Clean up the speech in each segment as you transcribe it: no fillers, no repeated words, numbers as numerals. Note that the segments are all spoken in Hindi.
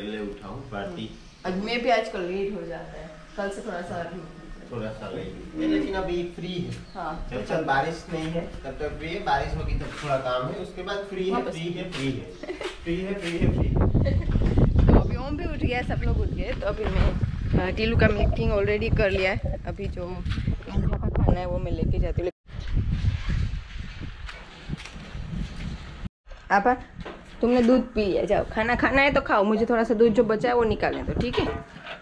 पहले उठाऊं पार्टी। आज मैं भी आजकल लेट हो जाता है, कल से थोड़ा सा लेट है, लेकिन अभी फ्री है। हाँ जब तक बारिश नहीं है तब तक फ्री है, बारिश होगी तब थोड़ा काम है, उसके बाद फ्री है फ्री है फ्री है फ्री है फ्री है फ्री है। तो अभी ओम भी उठ गया, सब लोग उठ गए। तो अभी मैं टीलू का मिल्किंग ऑलरेडी कर लिया है। अभी जो इंडिया का खाना है वो मैं लेके जाती हूँ। आपा तुमने दूध पी लिया, जाओ खाना खाना है तो खाओ, मुझे थोड़ा सा दूध जो बचा है वो निकालने दो, ठीक है?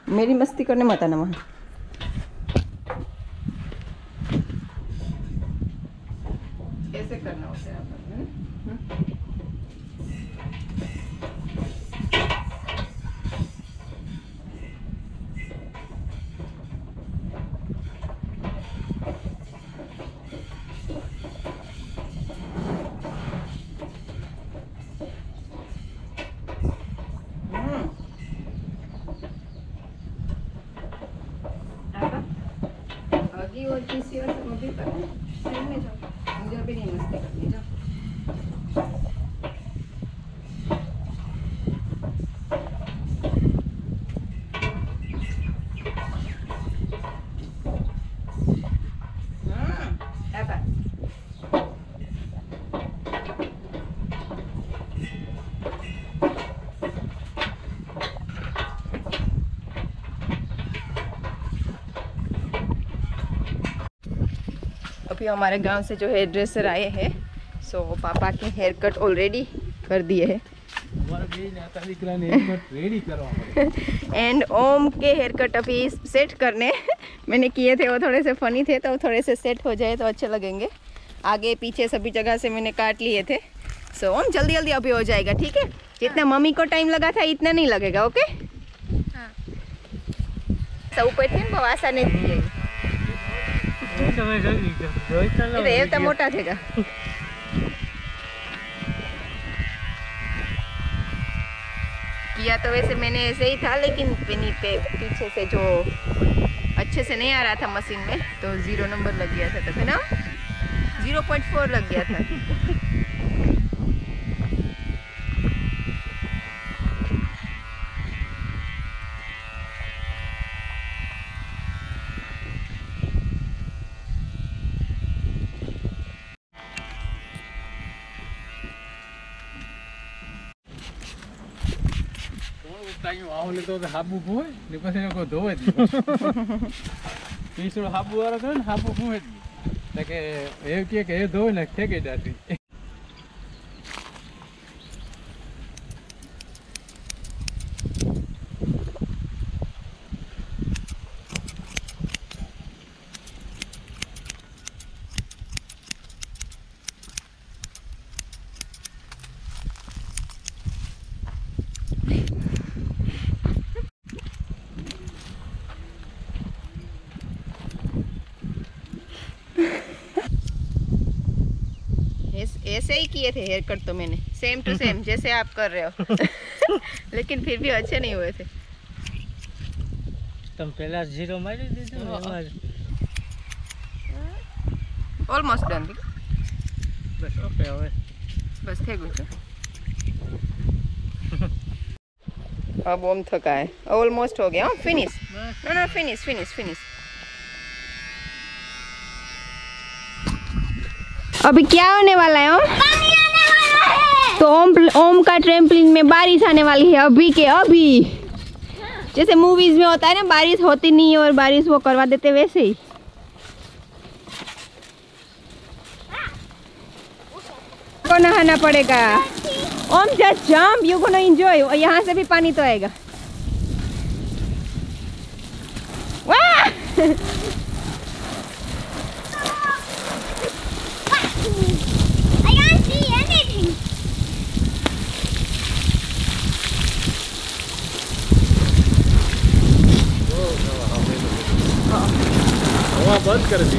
मेरी मस्ती करने मत आना वहाँ। ऐसे करना होता है आपा। आगे और किसी और सब अभी करना, साइड में जाओ, मुझे अभी नहीं मस्ती करनी, जाओ। अभी हमारे गांव से जो हेयर ड्रेसर आए हैं, सो पापा के हेयर कट ऑलरेडी कर दिए हैं। एंड ओम के हेयर कट अभी सेट करने मैंने किए थे, वो थोड़े से फनी थे, तो थोड़े से सेट हो जाए तो अच्छे लगेंगे। आगे पीछे सभी जगह से मैंने काट लिए थे। सो ओम जल्दी जल्दी अभी हो जाएगा, ठीक है? जितना मम्मी को टाइम लगा था इतना नहीं लगेगा, ओके? सब ऊपर थे बवासा ने दिए मोटा थेगा। किया तो वैसे मैंने ऐसे ही था, लेकिन पीछे से जो अच्छे से नहीं आ रहा था मशीन में, तो 0 नंबर लग गया था, है ना? 0.4 लग गया था। તો હાબુ ભોય ને પછી લોકો ધોવે જ પીસું હાબુ વાળો કરે ને હાબુ ભોય જ કે એવું કે એ ધોવે ને ફેંકી જાતી। ऐसे ही किए थे हेयर कट तो मैंने, सेम टू सेम जैसे आप कर रहे हो लेकिन फिर भी अच्छे नहीं हुए थे। तुम पहला 0 मारी दीजिए ऑलमोस्ट डन। बस ओके હવે बस थे गुड। अब ओम थका है, ऑलमोस्ट हो गया। Finish, no finish finish finish. अभी क्या होने वाला है ओम? पानी आने वाला है। तो ओम का ट्रैम्पलिन में बारिश आने वाली है अभी के अभी। जैसे मूवीज में होता है ना, बारिश होती नहीं है और बारिश वो करवा देते, वैसे ही। को नहाना पड़ेगा। ओम just jump, you gonna enjoy. यहाँ से भी पानी तो आएगा। वाह बंद कर दी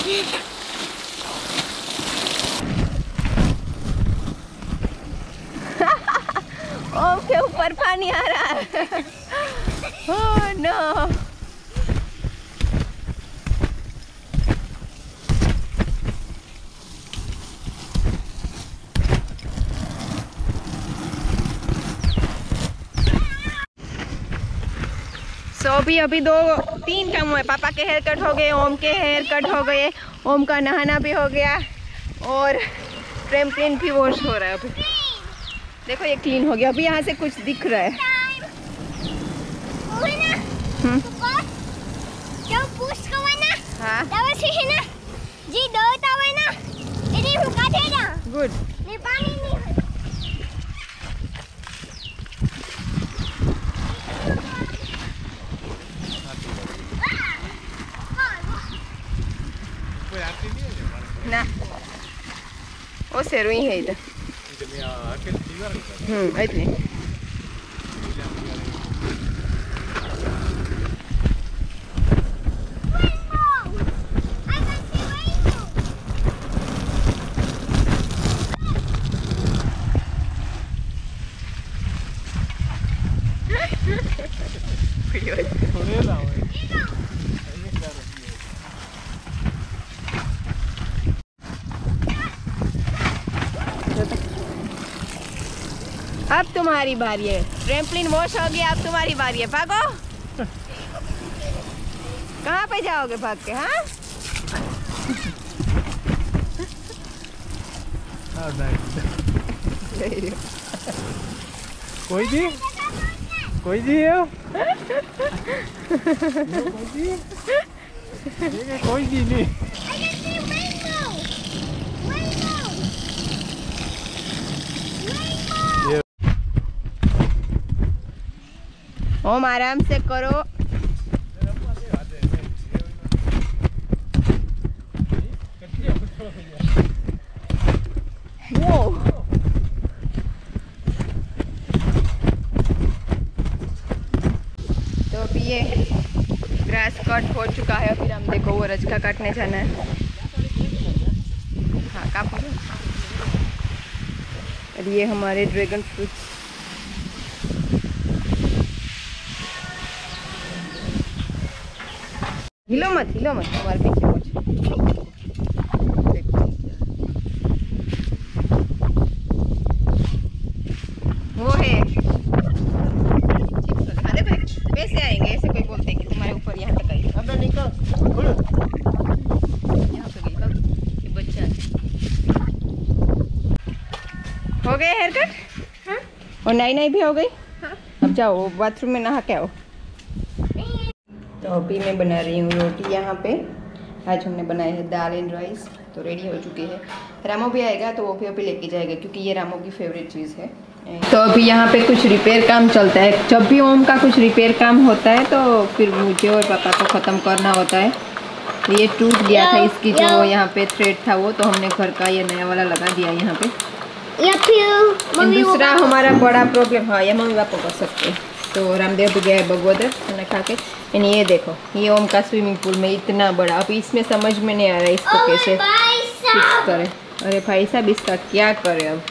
ओम के ऊपर पानी आ रहा है। Oh no. तो अभी 2-3 काम हुए। पापा के हेयर कट हो गए, ओम के हेयर कट हो गए, ओम का नहाना भी हो गया और ट्रैम्पोलिन भी वॉश हो रहा है। अभी देखो ये क्लीन हो गया। अभी यहाँ से कुछ दिख रहा है। गुड। ना वो सेरू ही है इधर। इतनी अब तुम्हारी बारी है। ट्रैम्पोलिन वॉश हो गया, अब तुम्हारी बारी है। भागो। कहाँ पे जाओगे भाग के? हाँ कोई जी कोई जी है कोई जी नहीं। ओम आराम से करो। वो तो अभी ये ग्रास कट हो चुका है। फिर हम देखो वो रजका काटने जाना है। हाँ काफी। और ये हमारे ड्रैगन फ्रूट्स। हिलो मत हमारे पीछे कुछ वो है। अरे भाई कैसे आएंगे? ऐसे कोई बोलते हैं कि तुम्हारे ऊपर यहाँ तक आई। अब निकल यहाँ पे गई कि बच्चा हो गया हेयर कट। हाँ? और नाई भी हो गई। हाँ? अब जाओ बाथरूम में नहा के आओ। तो अभी मैं बना रही हूँ रोटी। यहाँ पे आज हमने बनाए हैं दाल एंड राइस। तो रेडी हो चुकी है। रामो भी आएगा तो वो भी अभी लेके जाएगा क्योंकि ये रामो की फेवरेट चीज़ है। तो अभी यहाँ पे कुछ रिपेयर काम चलता है। जब भी ओम का कुछ रिपेयर काम होता है तो फिर मुझे और पापा को ख़त्म करना होता है। ये टूट गया था, इसकी जो यहाँ पे थ्रेड था वो, तो हमने घर का ये नया वाला लगा दिया यहाँ पे। या फिर दूसरा हमारा बड़ा प्रॉब्लम, हाँ ये मम्मी पापा कर सकते हैं। तो रामदेव भी गया है बगोदर खाना खा के। यानी ये देखो ये ओम का स्विमिंग पूल में इतना बड़ा। अब इसमें समझ में नहीं आ रहा है इसको कैसे फिक्स करें। अरे भाई साहब इसका क्या करें अब?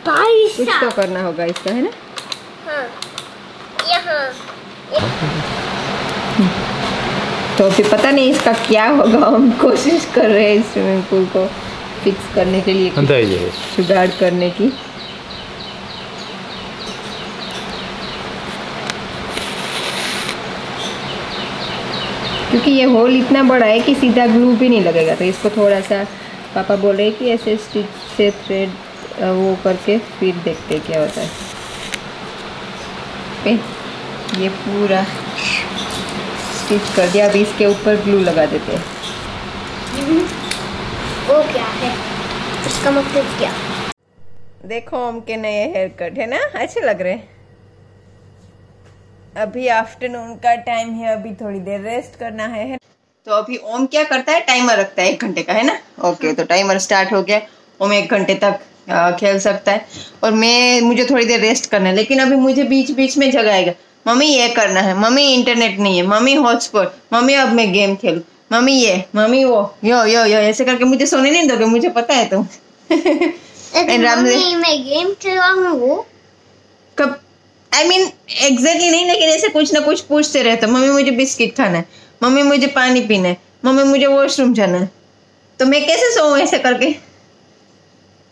भाई कुछ तो करना होगा इसका, है ना? हाँ। यहाँ तो फिर पता नहीं इसका क्या होगा। हम कोशिश कर रहे हैं इस स्विमिंग पूल को फिक्स करने के लिए, जुगाड़ करने की। क्योंकि ये होल इतना बड़ा है कि सीधा ग्लू भी नहीं लगेगा। तो इसको थोड़ा सा पापा बोल रहे हैं कि ऐसे स्टिच से थ्रेड वो करके फिर देखते क्या होता है। ये पूरा स्टिच कर दिया। अभी इसके ऊपर ग्लू लगा देते हैं। वो क्या है? इसका मतलब क्या? देखो ओम के नए हेयर कट है ना, अच्छे लग रहे हैं। अभी आफ्टरनून का टाइम है, अभी थोड़ी देर रेस्ट करना है। तो अभी ओम क्या करता है, टाइमर रखता है 1 घंटे का, है ना? ओके तो टाइमर स्टार्ट हो गया। ओम 1 घंटे तक खेल सकता है और मुझे थोड़ी देर रेस्ट करना है। लेकिन अभी मुझे बीच बीच में जगाएगा, मम्मी ये करना है, मम्मी इंटरनेट नहीं है, मम्मी हॉटस्पॉट, मम्मी अब मैं गेम खेलूं, मम्मी ये, मम्मी वो, यो यो यो ऐसे करके मुझे सोने नहीं दोगे, मुझे पता है तुम। मम्मी मैं गेम चलाऊं कब, I mean एग्जैक्टली नहीं, लेकिन ऐसे कुछ ना कुछ पूछते रहते। मम्मी मुझे बिस्किट खाना है, मम्मी मुझे पानी पीना है, मम्मी मुझे वॉशरूम जाना है, तो मैं कैसे सोऊं ऐसे करके?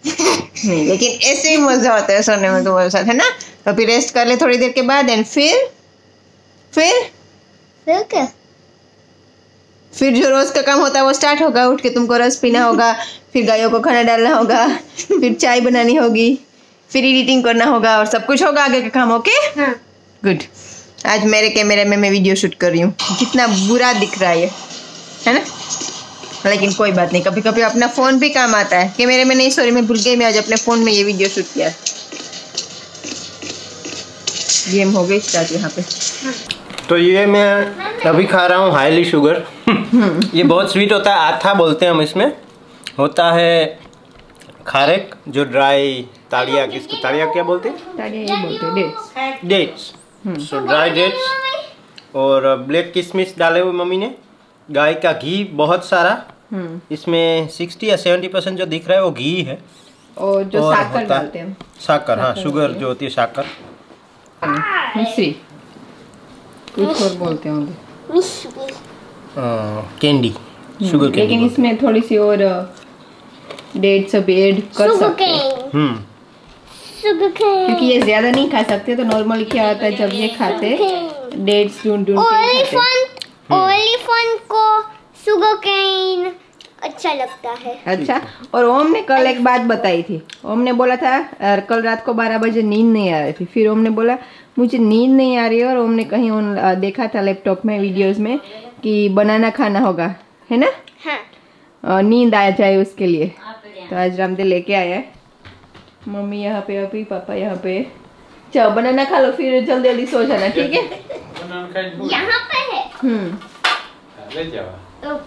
नहीं, लेकिन ऐसे ही मजा आता है सोने में तुम्हारे साथ, है ना? तो फिर रेस्ट कर ले थोड़ी देर के बाद, एंड फिर क्या? फिर जो रोज का काम होता है वो स्टार्ट होगा। उठ के तुमको रस पीना होगा, फिर गायों को खाना डालना होगा, फिर चाय बनानी होगी, फिर एडिटिंग करना होगा, और सब कुछ होगा आगे का काम। Okay good. आज मेरे कैमरे में मैं वीडियो शूट कर रही हूँ, कितना बुरा दिख रहा है ना? लेकिन कोई बात नहीं, कभी कभी अपना फोन भी काम आता है। कैमरे में नहीं, सॉरी मैं भूल गई, मैं आज अपने फोन में ये वीडियो शूट किया। गेम हो गई स्टार्ट यहाँ पे। तो ये मैं अभी खा रहा हूँ हाईली शुगर। ये बहुत स्वीट होता है, आथा बोलते हैं हम इसमें। होता है खारेक, जो ड्राई ताड़िया, किसको ताड़िया क्या बोलते हैं? ताड़िया ये बोलते हैं, डेट्स। सो ड्राई डेट्स और ब्लैक किशमिश डाले हुए मम्मी ने। गाय का घी बहुत सारा, इसमें 60 या 70% जो दिख रहा है वो घी है। और जो शक्कर डालते हैं, शक्कर, हाँ शुगर जो होती है शक्कर, मिश्री कुछ और बोलते होंगे, कैंडी, शुगर कैंडी। लेकिन इसमें थोड़ी सी और डेट्स भी ऐड कर सकते हैं, क्योंकि ये ज्यादा नहीं खा सकते। तो नॉर्मली क्या होता है, जब ये खाते डेट्स ढूंढ के खाते। ओलिफेंट को शुगर केन अच्छा लगता है। अच्छा, और ओम ने कल एक बात बताई थी। ओम ने बोला था कल रात को 12 बजे नींद नहीं आ रही थी। फिर ओम ने बोला मुझे नींद नहीं आ रही है, और ओम ने कहीं देखा था लैपटॉप में वीडियोस में कि बनाना खाना होगा, है ना? हाँ। नींद आ जाए उसके लिए। तो आज रामदेव लेके आया है। मम्मी यहाँ पे, अभी पापा यहाँ पे। चलो बनाना खा लो, फिर जल्दी जल्दी सो जाना, ठीक है? यहाँ पे है। तो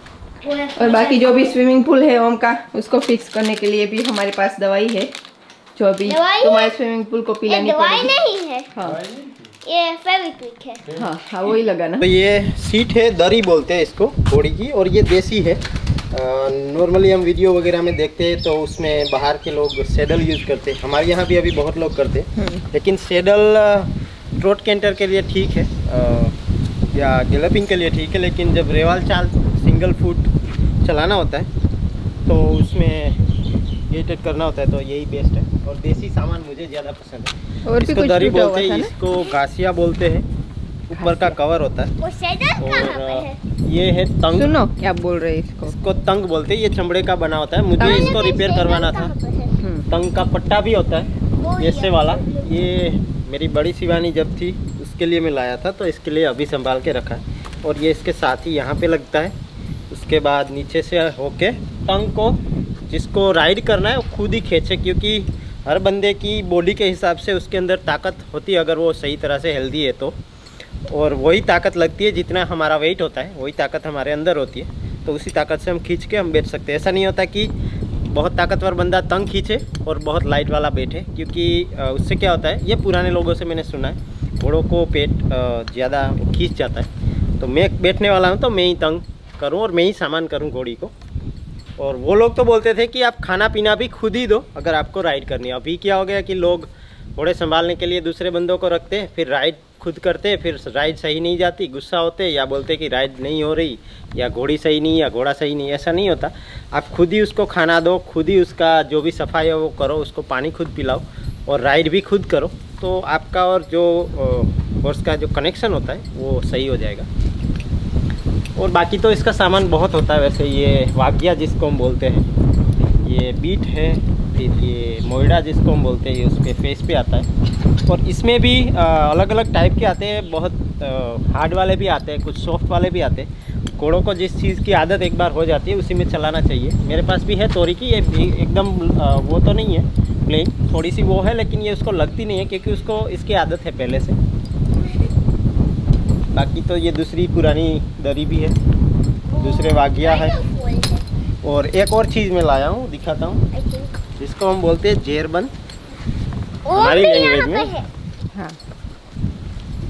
और बाकी जो भी स्विमिंग पूल है ओम का, उसको फिक्स करने के लिए भी हमारे पास दवाई है, जो अभी तुम्हारे स्विमिंग पूल को पिलानी दवाई पड़ेगी। नहीं है, हाँ ये फेविक्विक है। हाँ हाँ, वही लगाना। तो ये सीट है, दरी बोलते हैं इसको घोड़ी की, और ये देसी है। नॉर्मली हम वीडियो वगैरह में देखते हैं तो उसमें बाहर के लोग सैडल यूज़ करते हैं। हमारे यहाँ भी अभी बहुत लोग करते हैं, लेकिन सैडल ट्रोट कैंटर के लिए ठीक है, या गैलपिंग के लिए ठीक है। लेकिन जब रेवाल चाल सिंगल फुट चलाना होता है तो उसमें गेटेड करना होता है, तो यही बेस्ट है। और देसी सामान मुझे ज़्यादा पसंद है। और इसको दरी बोलते हैं, इसको घासिया बोलते हैं, ऊपर का कवर होता है। वो सैडल कहाँ पे है? ये है तंग। सुनो क्या बोल रहे हैं इसको तंग बोलते हैं। ये चमड़े का बना होता है। मुझे इसको रिपेयर करवाना था। तंग का पट्टा भी होता है जैसे वाला। ये मेरी बड़ी शिवानी जब थी उसके लिए मैं लाया था, तो इसके लिए अभी संभाल के रखा है। और ये इसके साथ ही यहाँ पे लगता है। उसके बाद नीचे से होके तंग को जिसको राइड करना है वो खुद ही खींचे, क्योंकि हर बंदे की बॉडी के हिसाब से उसके अंदर ताकत होती है, अगर वो सही तरह से हेल्दी है तो। और वही ताकत लगती है जितना हमारा वेट होता है, वही ताकत हमारे अंदर होती है। तो उसी ताकत से हम खींच के हम बैठ सकते हैं। ऐसा नहीं होता कि बहुत ताकतवर बंदा तंग खींचे और बहुत लाइट वाला बैठे, क्योंकि उससे क्या होता है, ये पुराने लोगों से मैंने सुना है, घोड़ों को पेट ज़्यादा खींच जाता है। तो मैं बैठने वाला हूँ तो मैं ही तंग करूँ और मैं ही सामान करूँ घोड़ी को। और वो लोग तो बोलते थे कि आप खाना पीना भी खुद ही दो अगर आपको राइड करनी है। अभी क्या हो गया कि लोग घोड़े संभालने के लिए दूसरे बंदों को रखते हैं, फिर राइड खुद करते हैं, फिर राइड सही नहीं जाती, गुस्सा होते या बोलते कि राइड नहीं हो रही, या घोड़ी सही नहीं या घोड़ा सही नहीं। ऐसा नहीं होता। आप खुद ही उसको खाना दो, खुद ही उसका जो भी सफाई है वो करो, उसको पानी खुद पिलाओ और राइड भी खुद करो, तो आपका और जो हॉर्स का जो कनेक्शन होता है वो सही हो जाएगा। और बाकी तो इसका सामान बहुत होता है। वैसे ये वागिया जिसको हम बोलते हैं, ये बीट है, फिर ये मोइडा जिसको हम बोलते हैं, ये उस पर फेस पे आता है। और इसमें भी अलग अलग टाइप के आते हैं, बहुत हार्ड वाले भी आते हैं, कुछ सॉफ्ट वाले भी आते हैं। घोड़ों को जिस चीज़ की आदत एक बार हो जाती है उसी में चलाना चाहिए। मेरे पास भी है तोरी की, ये एकदम वो तो नहीं है प्लेन, थोड़ी सी वो है, लेकिन ये उसको लगती नहीं है क्योंकि उसको इसकी आदत है पहले से। बाकी तो ये दूसरी पुरानी दरी भी है, दूसरे वागिया है। और एक और चीज़ मैं लाया हूँ, दिखाता हूँ, जिसको हम बोलते हैं जेरबंद हमारी लैंग्वेज में। हाँ,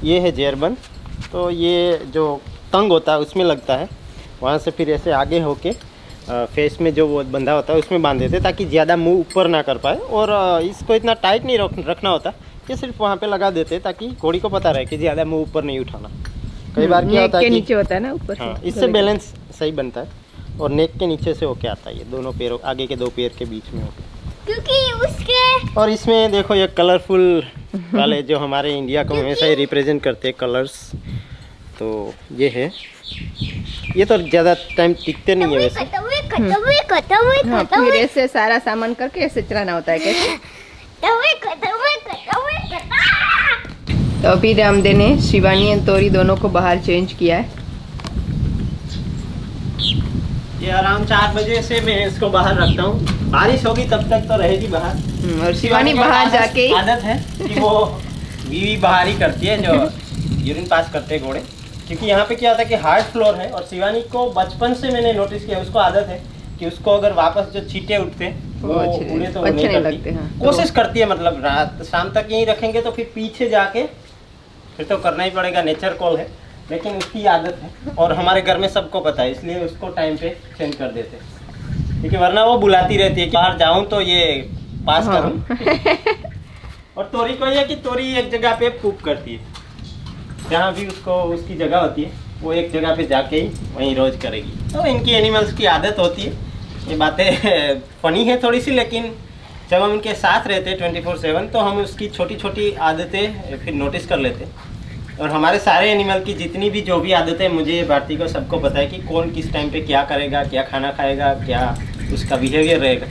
ये है जेरबंद। तो ये जो तंग होता है उसमें लगता है। वहाँ से फिर ऐसे आगे होके फेस में जो वो बंधा होता है उसमें बांध देते ताकि ज़्यादा मुंह ऊपर ना कर पाए। और इसको इतना टाइट नहीं रखना होता, ये सिर्फ वहाँ पे लगा देते ताकि घोड़ी को पता रहे कि ज़्यादा मुंह ऊपर नहीं उठाना। कई बार क्या होता है कि नीचे होता है ना ऊपर। हाँ, इससे बैलेंस सही बनता है। और नेक के नीचे से होके आता है, ये दोनों पैरों आगे के 2 पैर के बीच में होके। क्योंकि उसके और इसमें देखो ये कलरफुल वाले जो हमारे इंडिया को हमेशा ही रिप्रेजेंट करते हैं कलर्स, तो ये है। ये तो ज़्यादा टाइम टिकते नहीं है वैसे। हाँ, फिर ऐसे सारा सामान करके ऐसे चलाना होता है कैसे। तो अभी रामदे ने शिवानी और तोरी दोनों को बाहर चेंज किया है। ये अराउंड 4 बजे से मैं इसको बाहर रखता हूँ। बारिश होगी तब तक तो रहेगी बाहर। और शिवानी बाहर जाके आदत है कि वो बीवी बाहर ही करती है, जो यूरिन पास करते हैं घोड़े। क्योंकि यहाँ पे क्या होता है कि हार्ड फ्लोर है, और शिवानी को बचपन से मैंने नोटिस किया, उसको आदत है कि उसको अगर वापस जो छींटे उठते वो उड़े तो वो नहीं करती। कोशिश करती है, मतलब रात शाम तक यहीं रखेंगे तो फिर पीछे जाके फिर तो करना ही पड़ेगा, नेचर कॉल है, लेकिन उसकी आदत है। और हमारे घर में सबको पता है, इसलिए उसको टाइम पे चेंज कर देते हैं। क्योंकि वरना वो बुलाती रहती है कि बाहर जाऊं तो ये पास करूं। और तोरी को ये कि तोरी एक जगह पे पूप करती है, जहाँ भी उसको उसकी जगह होती है वो एक जगह पे जाके ही वहीं रोज करेगी। तो इनकी एनिमल्स की आदत होती है। ये बातें फनी है थोड़ी सी, लेकिन जब हम उनके साथ रहते हैं 24/7 तो हम उसकी छोटी छोटी आदतें फिर नोटिस कर लेते हैं। और हमारे सारे एनिमल की जितनी भी जो भी आदतें, मुझे भारती को सबको पता है कि कौन किस टाइम पे क्या करेगा, क्या खाना खाएगा, क्या उसका बिहेवियर रहेगा।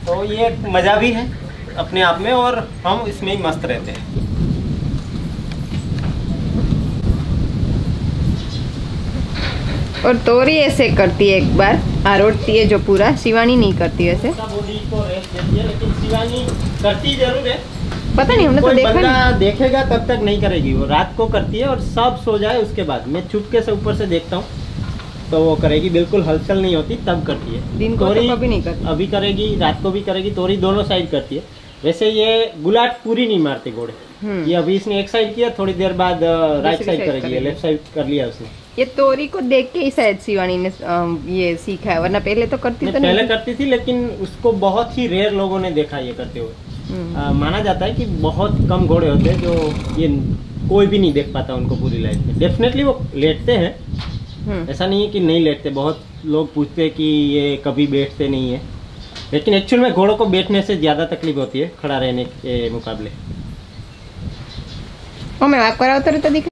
तो ये मज़ा भी है अपने आप में, और हम इसमें ही मस्त रहते हैं। और तोरी ऐसे करती है, एक बार आरोटती है जो पूरा। शिवानी नहीं करती वैसे। बॉडी को रेस्ट देती है, लेकिन शिवानी करती जरूर है। पता नहीं, हमने तो कोई देखा बंदा नहीं। देखेगा तब तक नहीं करेगी, वो रात को करती है और सब सो जाए उसके बाद मैं चुपके से ऊपर से देखता हूँ तो वो करेगी। बिल्कुल हलचल नहीं होती तब करती है। दिन को तो कभी नहीं करती। अभी करेगी, रात को भी करेगी। तोरी दोनों साइड करती है। वैसे ये गुलाट पूरी नहीं मारते घोड़े। ये अभी इसने एक साइड किया, थोड़ी देर बाद राइट साइड करेगी, लेफ्ट साइड कर लिया उसने। ये तोरी को देख के ही शायद शिवानी ने ये सीखा है, वरना पहले तो करती तो नहीं। पहले करती थी, लेकिन उसको बहुत ही रेयर लोगों ने देखा ये करते हुए। माना जाता है कि बहुत कम घोड़े होते हैं जो ये कोई भी नहीं देख पाता उनको पूरी लाइफ में। डेफिनेटली वो लेटते हैं, ऐसा नहीं है कि नहीं लेटते। बहुत लोग पूछते हैं कि ये कभी बैठते नहीं है, लेकिन एक्चुअल में घोड़ों को बैठने से ज़्यादा तकलीफ होती है खड़ा रहने के मुकाबले। मैं आप कराओ तो दिख